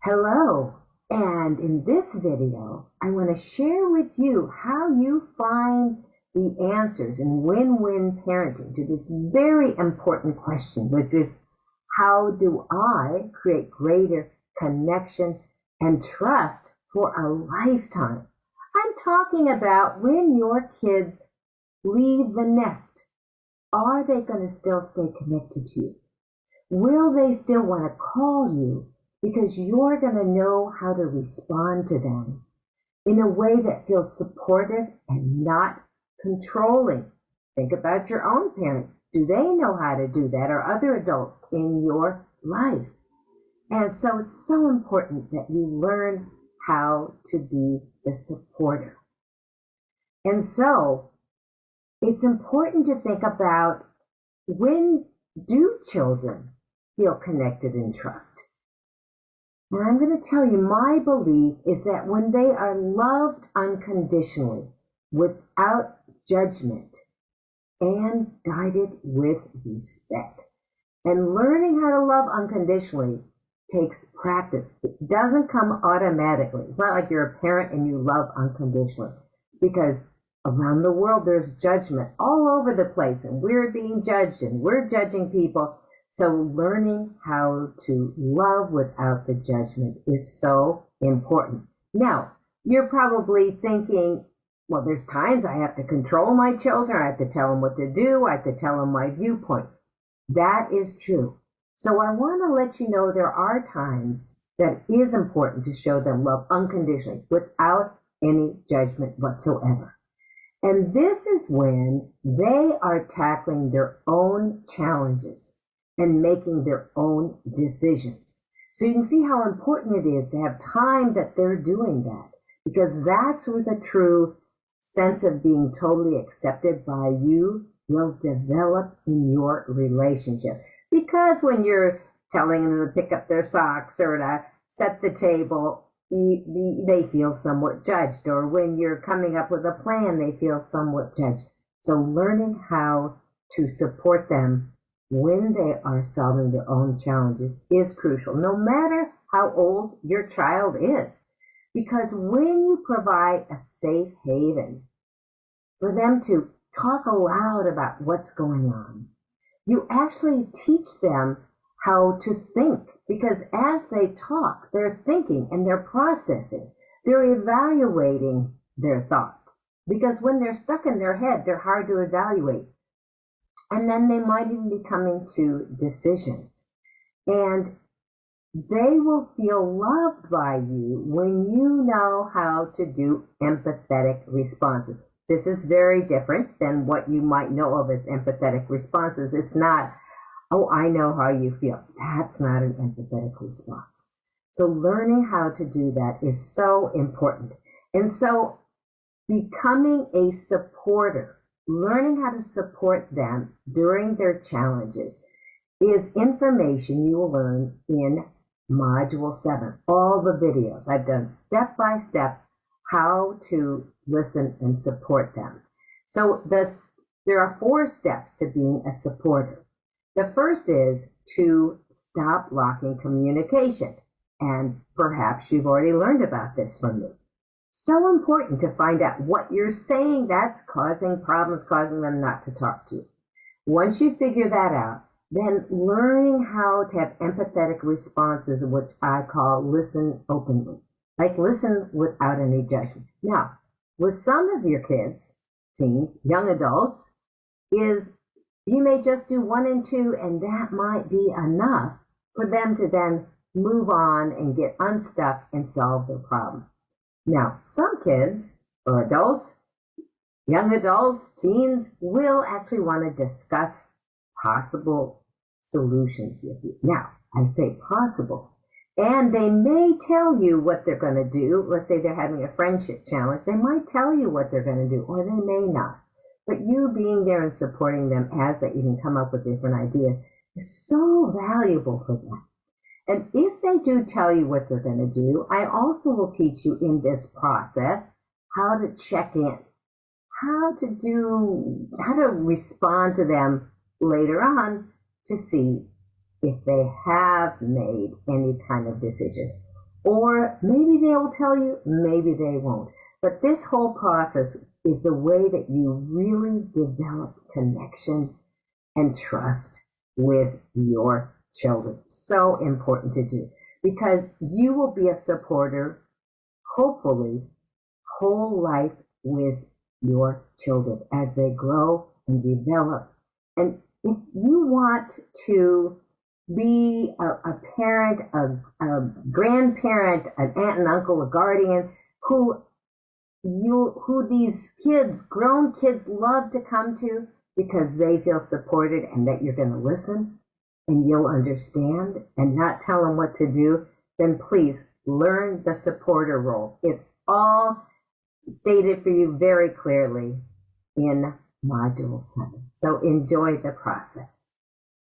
Hello, and in this video, I want to share with you how you find the answers in win-win parenting to this very important question, which is how do I create greater connection and trust for a lifetime? I'm talking about when your kids leave the nest. Are they going to still stay connected to you? Will they still want to call you because you're going to know how to respond to them in a way that feels supportive and not controlling? Think about your own parents. Do they know how to do that, or other adults in your life? And so it's so important that you learn how to be the supporter. And so it's important to think about, when do children feel connected and trust? And I'm going to tell you, my belief is that when they are loved unconditionally, without judgment, and guided with respect. And learning how to love unconditionally takes practice. It doesn't come automatically. It's not like you're a parent and you love unconditionally, because around the world there's judgment all over the place, and we're being judged and we're judging people. So learning how to love without the judgment is so important. Now, you're probably thinking, well, there's times I have to control my children. I have to tell them what to do. I have to tell them my viewpoint. That is true. So I want to let you know there are times that it is important to show them love unconditionally without any judgment whatsoever. And this is when they are tackling their own challenges and making their own decisions. So you can see how important it is to have time that they're doing that, because that's where the true sense of being totally accepted by you will develop in your relationship. Because when you're telling them to pick up their socks or to set the table, they feel somewhat judged. Or when you're coming up with a plan, they feel somewhat judged. So learning how to support them when they are solving their own challenges is crucial, no matter how old your child is. Because when you provide a safe haven for them to talk aloud about what's going on, you actually teach them how to think. Because as they talk, they're thinking and they're processing. They're evaluating their thoughts. Because when they're stuck in their head, they're hard to evaluate. And then they might even be coming to decisions. And they will feel loved by you when you know how to do empathetic responses. This is very different than what you might know of as empathetic responses. It's not, oh, I know how you feel. That's not an empathetic response. So learning how to do that is so important. And so becoming a supporter, learning how to support them during their challenges, is information you will learn in Module 7. All the videos I've done step by step how to listen and support them. So there are 4 steps to being a supporter. The first is to stop blocking communication. And perhaps you've already learned about this from me. So important to find out what you're saying that's causing problems, causing them not to talk to you. Once you figure that out, then learning how to have empathetic responses, which I call listen openly. Like listen without any judgment. Now, with some of your kids, teens, young adults, is you may just do 1 and 2, and that might be enough for them to then move on and get unstuck and solve their problem. Now, some kids or adults, young adults, teens, will actually want to discuss possible solutions with you. Now, I say possible. And they may tell you what they're going to do. Let's say they're having a friendship challenge. They might tell you what they're going to do, or they may not. But you being there and supporting them as they even come up with different ideas is so valuable for them. And if they do tell you what they're going to do, I also will teach you in this process how to check in, how to respond to them later on to see if they have made any kind of decision. Or maybe they'll tell you, maybe they won't. But this whole process is the way that you really develop connection and trust with your children. So important to do because you will be a supporter, hopefully, whole life with your children as they grow and develop. And if you want to be a parent, a grandparent, an aunt and uncle, a guardian who who these kids, grown kids, love to come to because they feel supported and that you're going to listen and you'll understand and not tell them what to do, then please learn the supporter role. It's all stated for you very clearly in Module 7. So enjoy the process.